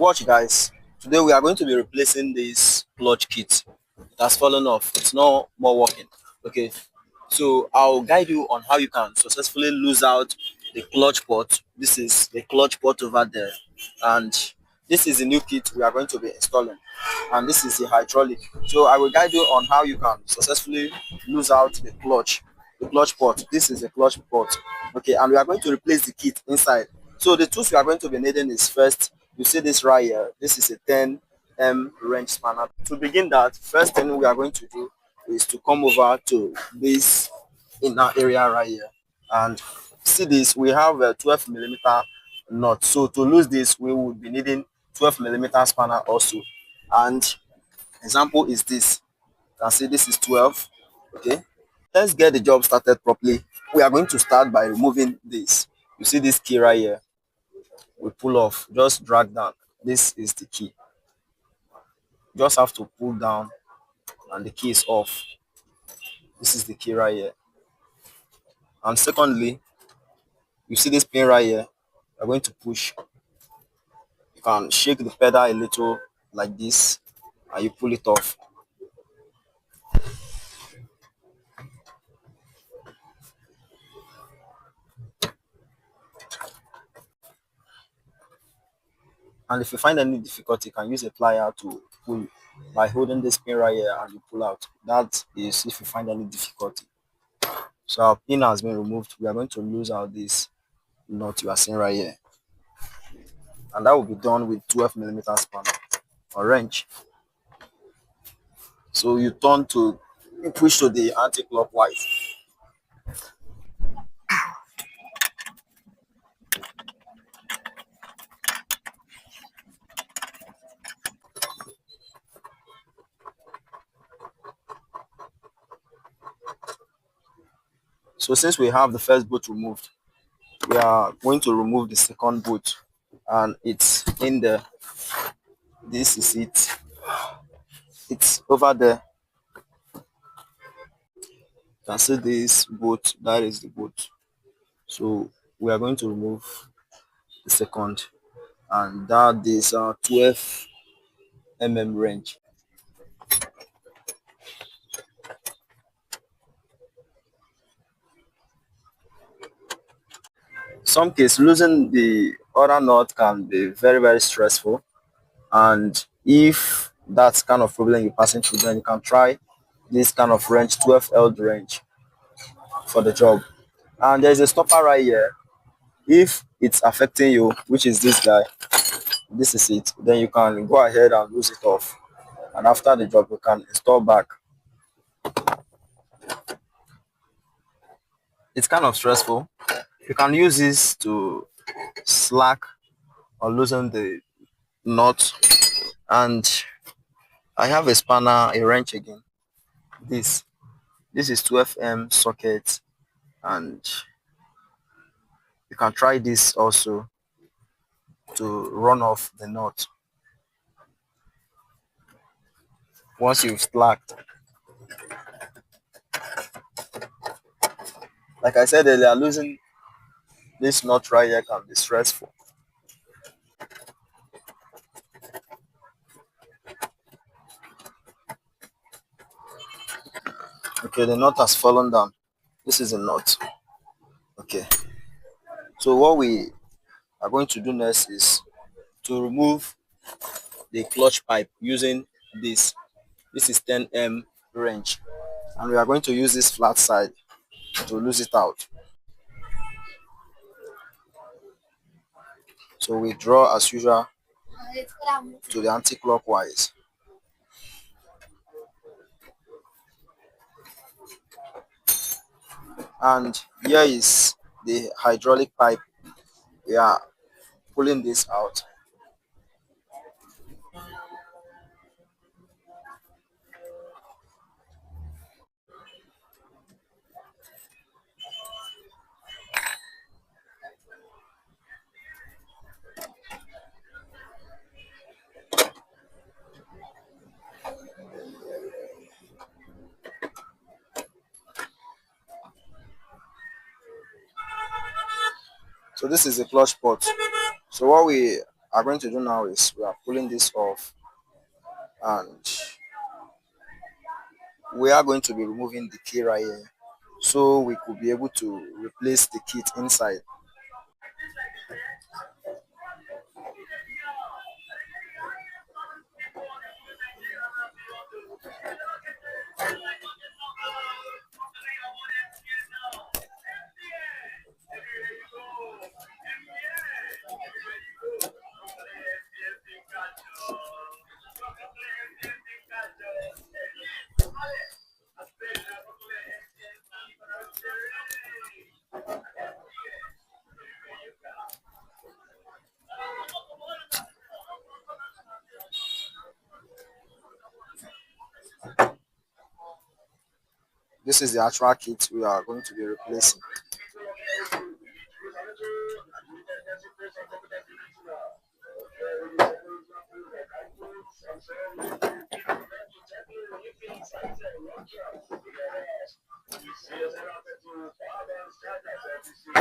Watch guys, today we are going to be replacing this clutch kit. It has fallen off, it's no more working. Okay, so I'll guide you on how you can successfully lose out the clutch port. This is the clutch port over there, and this is the new kit we are going to be installing, and this is the hydraulic. So I will guide you on how you can successfully lose out the clutch port. This is the clutch port. Okay, and we are going to replace the kit inside. So the tools we are going to be needing is, first you see this right here, this is a 10 wrench spanner. To begin that, first thing we are going to do is to come over to this inner area right here, and see this, we have a 12 millimeter nut. So to lose this, we would be needing 12 millimeter spanner also, and example is this. You can see this is 12. Okay, let's get the job started properly. We are going to start by removing this. You see this key right here, we pull off, just drag down. This is the key, just have to pull down and the key is off. This is the key right here. And secondly, you see this pin right here, you're going to push. You can shake the pedal a little like this and you pull it off. And if you find any difficulty, you can use a plier to pull by holding this pin right here and you pull out. That is if you find any difficulty. So our pin has been removed. We are going to lose out this nut you are seeing right here, and that will be done with 12 millimeter spanner or wrench. So you turn to, you push to the anti-clockwise. So since we have the first bolt removed, we are going to remove the second bolt, and it's in the, this is it, it's over there. You can see this bolt, that is the bolt. So we are going to remove the second, and that is 12 wrench. Some case losing the other nut can be very stressful, and if that's kind of problem you're passing through, then you can try this kind of wrench, 12L wrench, for the job. And there's a stopper right here. If it's affecting you, which is this guy, this is it, then you can go ahead and lose it off, and after the job you can install back. It's kind of stressful. You can use this to slack or loosen the nut. And I have a spanner, a wrench again. This is 12M socket, and you can try this also to run off the nut once you've slacked. Like I said earlier, losing this nut right here can be stressful. Okay, the nut has fallen down. This is a nut. Okay, so what we are going to do next is to remove the clutch pipe using this. This is 10M wrench, and we are going to use this flat side to lose it out. So we draw as usual to the anti-clockwise. And here is the hydraulic pipe. We are pulling this out. So this is the clutch port. So what we are going to do now is we are pulling this off, and we are going to be removing the key right here, so we could be able to replace the kit inside. This is the actual kit we are going to be replacing.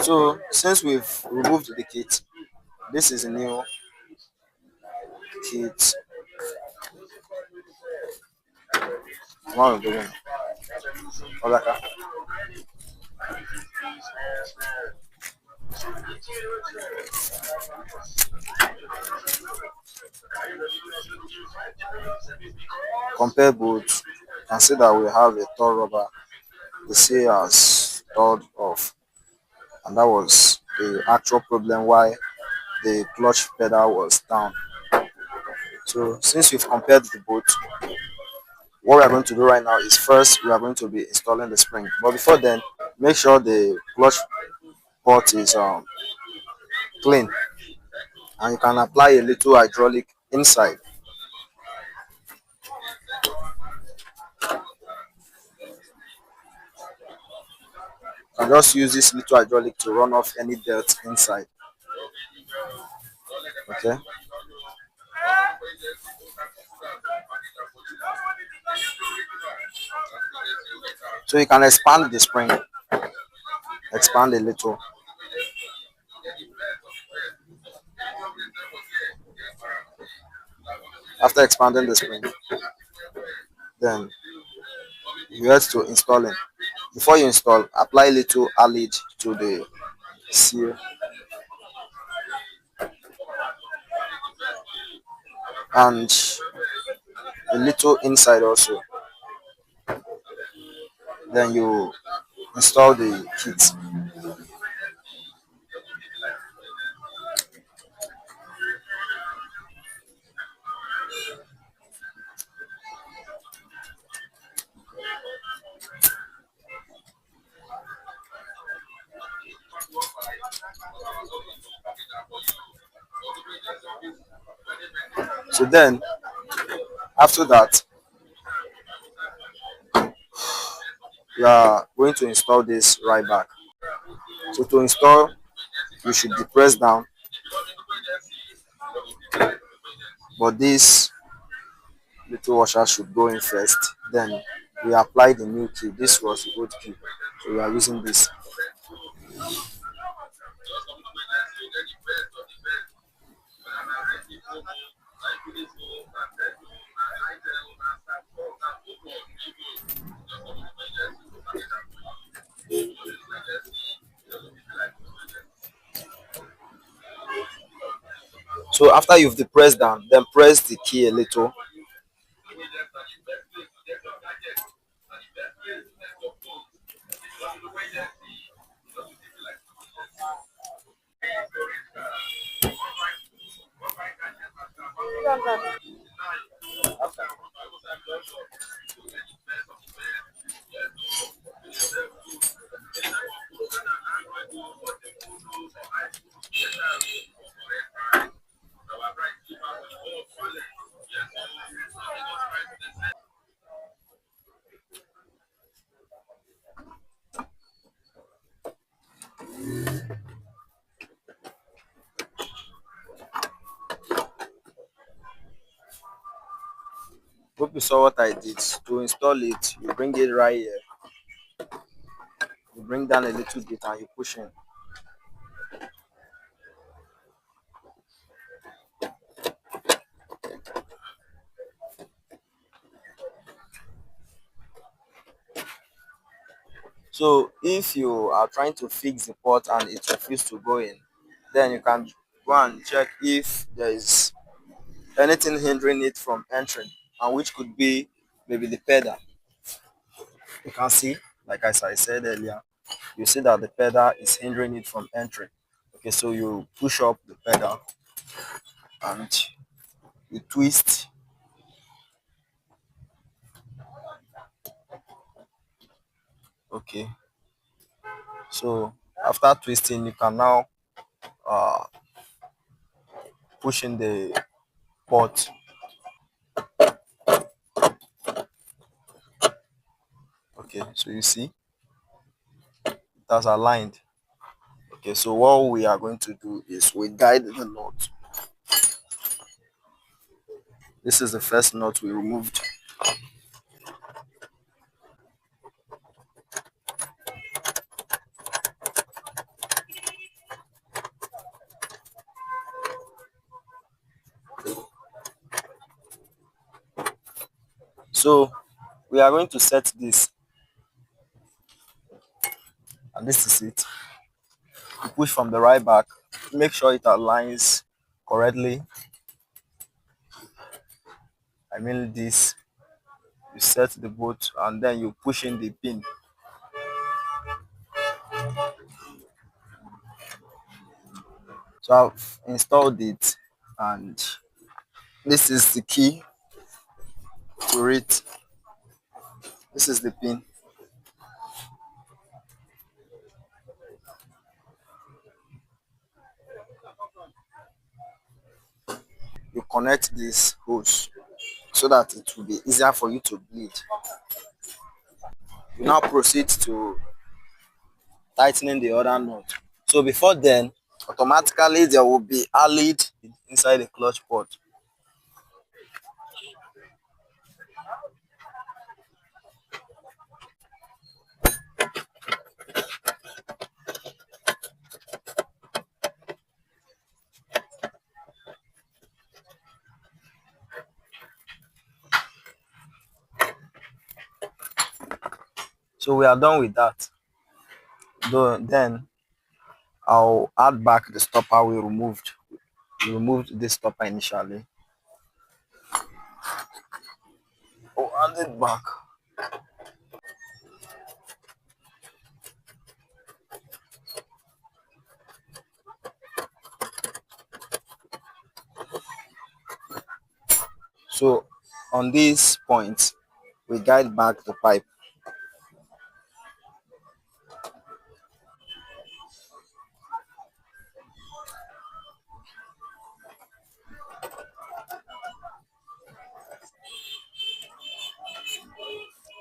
So since we've removed the kit, this is a new kit. One of the one. Olaka. Compare both, you can see that we have a third rubber. The C has third off, and that was the actual problem why the clutch pedal was down. So since we've compared the both, what we are going to do right now is first we are going to be installing the spring. But before then, make sure the clutch port is clean, and you can apply a little hydraulic inside. And just use this little hydraulic to run off any dirt inside. Okay, so you can expand the spring, expand a little. After expanding the spring, then you have to install it. Before you install, apply little alid to the seal and a little inside also. Then you install the kit. So then after that, you are going to install this right back. So to install, you should depress down, but this little washer should go in first. Then we apply the new key. This was the old key, so we are using this. So after you've depressed down, then press the key a little. Hope you saw what I did. To install it, you bring it right here. You bring down a little bit and you push in. So if you are trying to fix the port and it refuses to go in, then you can go and check if there is anything hindering it from entering, and which could be maybe the pedal. You can see, like as I said earlier, you see that the pedal is hindering it from entering. Okay, so you push up the pedal and you twist. Okay, so after twisting, you can now uh, push in the port. Okay, so you see it has aligned. Okay, so what we are going to do is we guide the knot. This is the first knot we removed. So we are going to set this, and this is it. You push from the right back, make sure it aligns correctly. I mean this, you set the bolt and then you push in the pin. So I've installed it, and this is the key to it. This is the pin. You connect this hose so that it will be easier for you to bleed. You now proceed to tightening the other knot. So before then, automatically there will be a lead inside the clutch port. So we are done with that. Then I'll add back the stopper we removed. We removed this stopper initially. I'll add it back. So on this point, we guide back the pipe.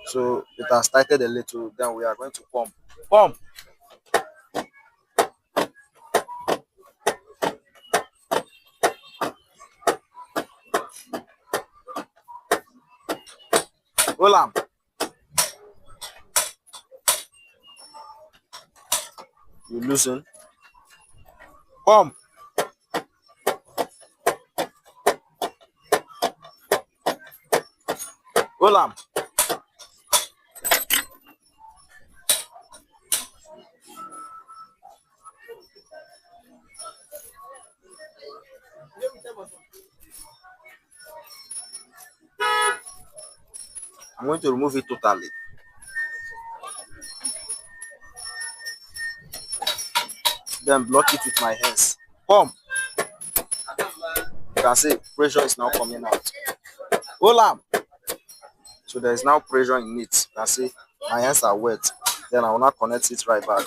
So it has tightened a little, then we are going to pump. Pump! Hold on. You loosen. Pump! Hold on. I'm going to remove it totally. Then block it with my hands. Pump! You can see pressure is now coming out. Hold on. So there is now pressure in it. You can see my hands are wet. Then I will not connect it right back.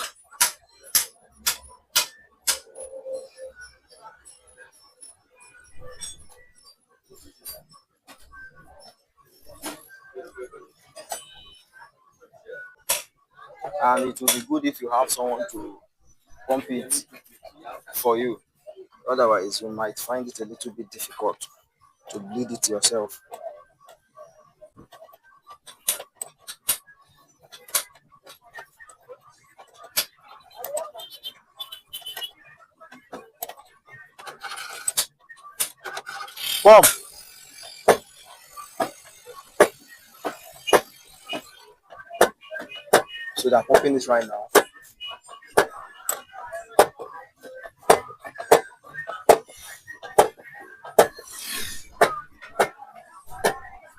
And it will be good if you have someone to pump it for you. Otherwise, you might find it a little bit difficult to bleed it yourself. Pump! So they're pumping this right now.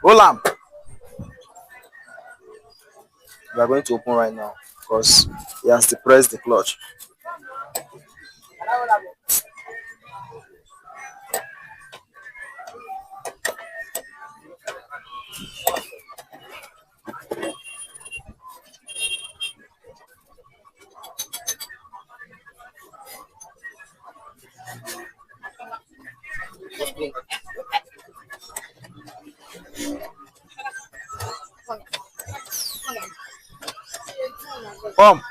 Roll am. We are going to open right now because he has depressed the clutch. Pump.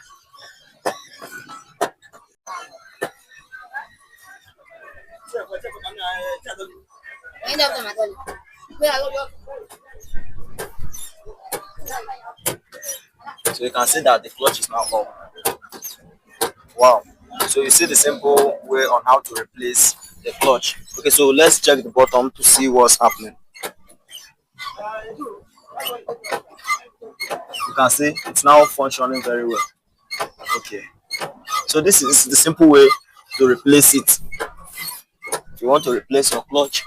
So you can see that the clutch is now up. Wow. So you see the simple way on how to replace the clutch. Okay, so let's check the bottom to see what's happening. You can see it's now functioning very well. Okay. So this is the simple way to replace it. If you want to replace your clutch,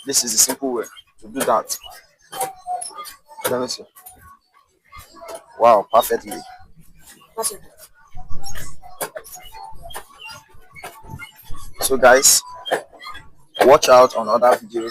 this is the simple way to do that. Let me see. Wow, perfectly. So guys, watch out on other videos.